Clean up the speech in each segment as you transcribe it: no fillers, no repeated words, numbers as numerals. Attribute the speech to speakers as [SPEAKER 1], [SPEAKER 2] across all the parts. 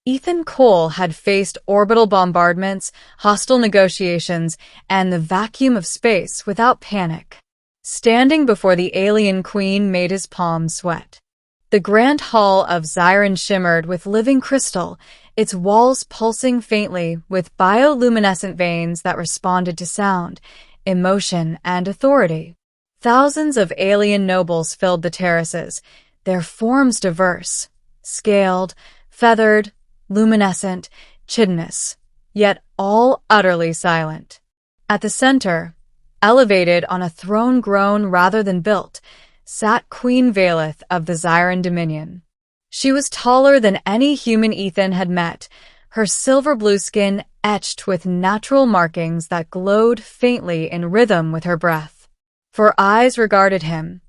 [SPEAKER 1] Ethan Cole had faced orbital bombardments, hostile negotiations, and the vacuum of space without panic. Standing before the alien queen made his palms sweat. The grand hall of Xiron shimmered with living crystal, its walls pulsing faintly with bioluminescent veins that responded to sound, emotion, and authority. Thousands of alien nobles filled the terraces, their forms diverse, scaled, feathered, luminescent, chitinous, yet all utterly silent. At the center, elevated on a throne grown rather than built, sat Queen Valeth of the Xiron Dominion. She was taller than any human Ethan had met, her silver-blue skin etched with natural markings that glowed faintly in rhythm with her breath. Her eyes regarded him,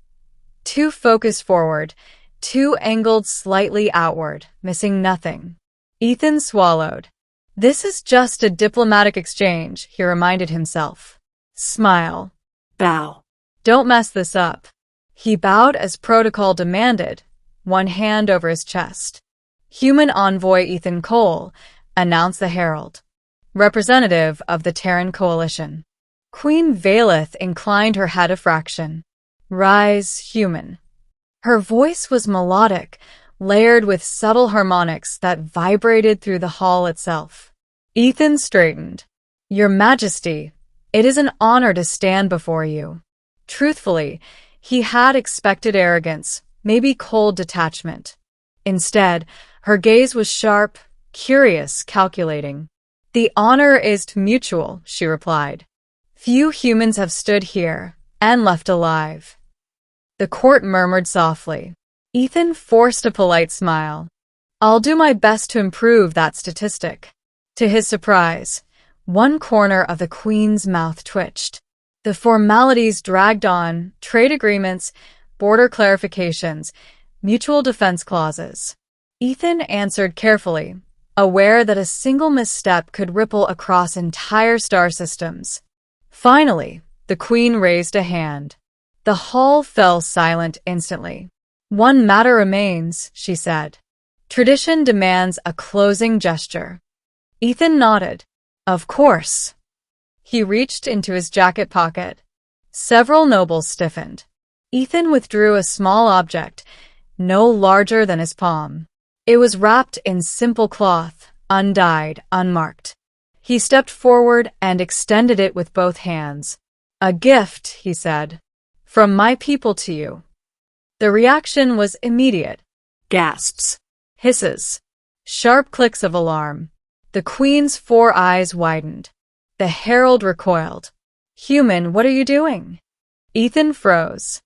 [SPEAKER 1] too focused forward, too angled slightly outward, missing nothing. Ethan swallowed. This is just a diplomatic exchange, he reminded himself. Smile. Bow. Don't mess this up. He bowed as protocol demanded, one hand over his chest. Human envoy Ethan Cole, announced the herald, representative of the Terran coalition. Queen Valeth inclined her head a fraction. Rise, human. Her voice was melodic, layered with subtle harmonics that vibrated through the hall itself. Ethan straightened. Your Majesty, it is an honor to stand before you. Truthfully, he had expected arrogance, maybe cold detachment. Instead, her gaze was sharp, curious, calculating. The honor is mutual, she replied. Few humans have stood here and left alive. The court murmured softly. Ethan forced a polite smile. I'll do my best to improve that statistic. To his surprise, one corner of the Queen's mouth twitched. The formalities dragged on, trade agreements, border clarifications, mutual defense clauses. Ethan answered carefully, aware that a single misstep could ripple across entire star systems. Finally, the Queen raised a hand. The hall fell silent instantly. One matter remains, she said. Tradition demands a closing gesture. Ethan nodded. Of course. He reached into his jacket pocket. Several nobles stiffened. Ethan withdrew a small object, no larger than his palm. It was wrapped in simple cloth, undyed, unmarked. He stepped forward and extended it with both hands. A gift, he said. From my people to you. The reaction was immediate. Gasps. Hisses. Sharp clicks of alarm. The Queen's 4 eyes widened. The herald recoiled. Human, what are you doing? Ethan froze.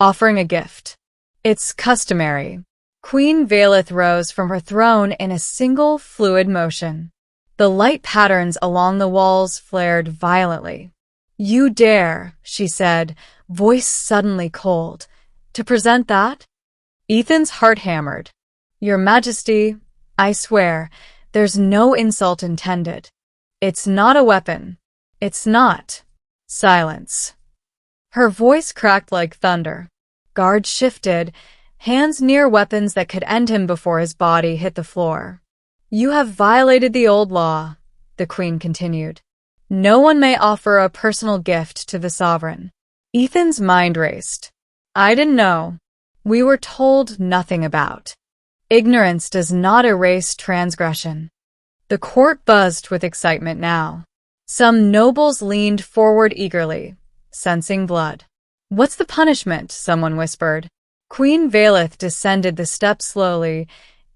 [SPEAKER 1] Offering a gift. It's customary. Queen Valeth rose from her throne in a single fluid motion. The light patterns along the walls flared violently. You dare, she said, voice suddenly cold. To present that? Ethan's heart hammered. Your Majesty, I swear, there's no insult intended. It's not a weapon. It's not. Silence. Her voice cracked like thunder. Guards shifted, hands near weapons that could end him before his body hit the floor. You have violated the old law, the Queen continued. No one may offer a personal gift to the sovereign. Ethan's mind raced. I didn't know. We were told nothing about. Ignorance does not erase transgression. The court buzzed with excitement now. Some nobles leaned forward eagerly, sensing blood. What's the punishment? Someone whispered. Queen Valeth descended the steps slowly,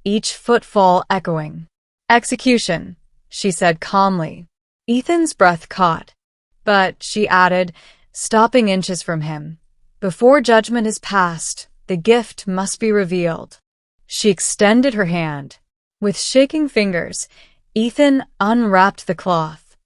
[SPEAKER 1] each footfall echoing. Execution, she said calmly. Ethan's breath caught. But, she added, stopping inches from him, before judgment is passed, the gift must be revealed. She extended her hand. With shaking fingers, Ethan unwrapped the cloth.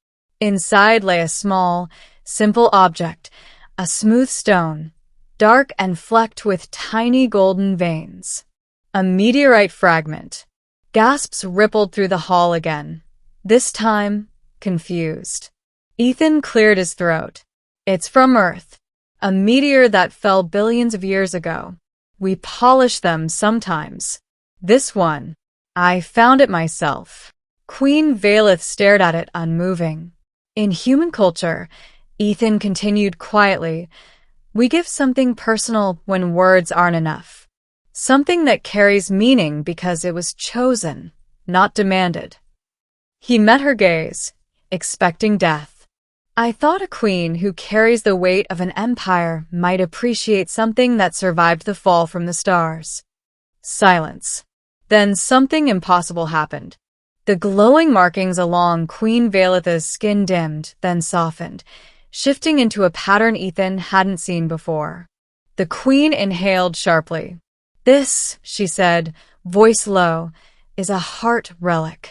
[SPEAKER 1] Inside lay a small, simple object, a smooth stone, dark and flecked with tiny golden veins. A meteorite fragment. Gasps rippled through the hall again, this time confused. Ethan cleared his throat. It's from Earth, a meteor that fell billions of years ago. We polish them sometimes. This one, I found it myself. Queen Valeth stared at it unmoving. In human culture, Ethan continued quietly, we give something personal when words aren't enough. Something that carries meaning because it was chosen, not demanded. He met her gaze, expecting death. I thought a queen who carries the weight of an empire might appreciate something that survived the fall from the stars. Silence. Then something impossible happened. The glowing markings along Queen Valeth's skin dimmed, then softened, shifting into a pattern Ethan hadn't seen before. The queen inhaled sharply. This, she said, voice low, is a heart relic.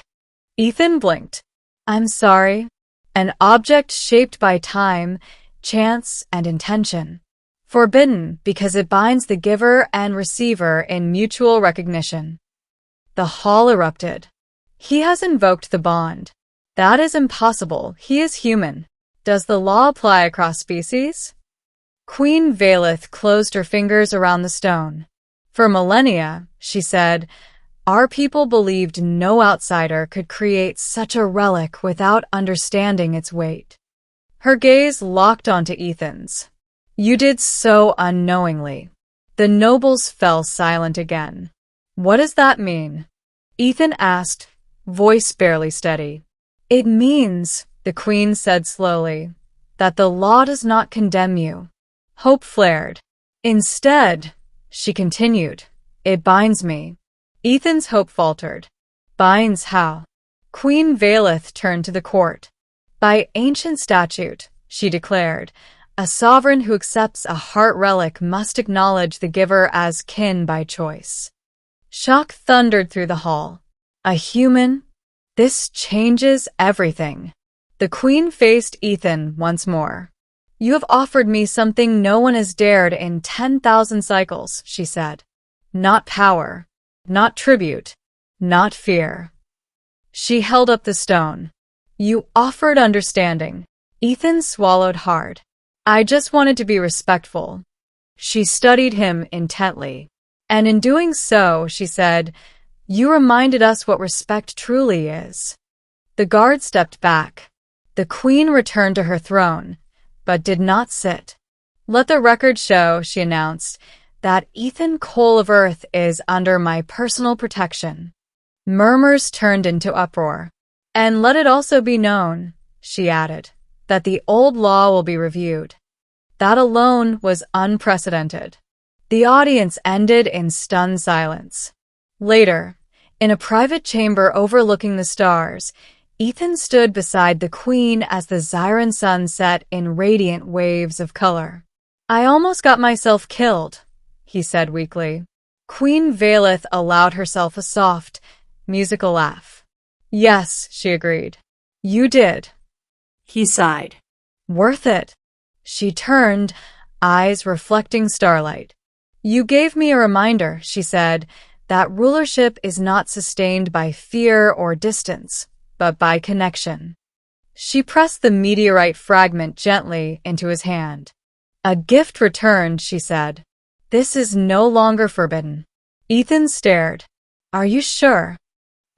[SPEAKER 1] Ethan blinked. I'm sorry. An object shaped by time, chance, and intention. Forbidden because it binds the giver and receiver in mutual recognition. The hall erupted. He has invoked the bond. That is impossible. He is human. Does the law apply across species? Queen Valeth closed her fingers around the stone. For millennia, she said, our people believed no outsider could create such a relic without understanding its weight. Her gaze locked onto Ethan's. You did so unknowingly. The nobles fell silent again. What does that mean? Ethan asked, voice barely steady. It means, the queen said slowly, that the law does not condemn you. Hope flared. Instead, she continued, it binds me. Ethan's hope faltered. Binds how? Queen Valeth turned to the court. By ancient statute, she declared, a sovereign who accepts a heart relic must acknowledge the giver as kin by choice. Shock thundered through the hall. A human? This changes everything. The queen faced Ethan once more. You have offered me something no one has dared in 10,000 cycles, she said. Not power, not tribute, not fear. She held up the stone. You offered understanding. Ethan swallowed hard. I just wanted to be respectful. She studied him intently. And in doing so, she said, you reminded us what respect truly is. The guard stepped back. The queen returned to her throne, but did not sit. Let the record show, she announced, that Ethan Cole of Earth is under my personal protection. Murmurs turned into uproar. And let it also be known, she added, that the old law will be reviewed. That alone was unprecedented. The audience ended in stunned silence. Later, in a private chamber overlooking the stars, Ethan stood beside the queen as the Zyran sun set in radiant waves of color. I almost got myself killed, he said weakly. Queen Valeth allowed herself a soft, musical laugh. Yes, she agreed. You did.
[SPEAKER 2] He sighed.
[SPEAKER 1] Worth it. She turned, eyes reflecting starlight. You gave me a reminder, she said, that rulership is not sustained by fear or distance, but by connection. She pressed the meteorite fragment gently into his hand. A gift returned, she said. This is no longer forbidden. Ethan stared. Are you sure?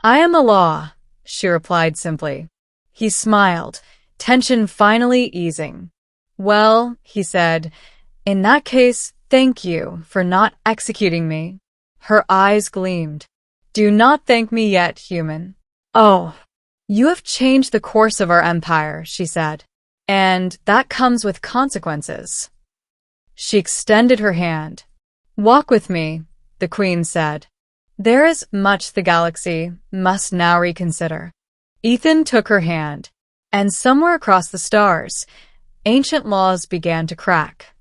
[SPEAKER 1] I am the law, she replied simply. He smiled, tension finally easing. Well, he said, in that case, thank you for not executing me. Her eyes gleamed. Do not thank me yet, human. Oh, you have changed the course of our empire, she said, and that comes with consequences. She extended her hand. Walk with me, the queen said. There is much the galaxy must now reconsider. Ethan took her hand, and somewhere across the stars, ancient laws began to crack.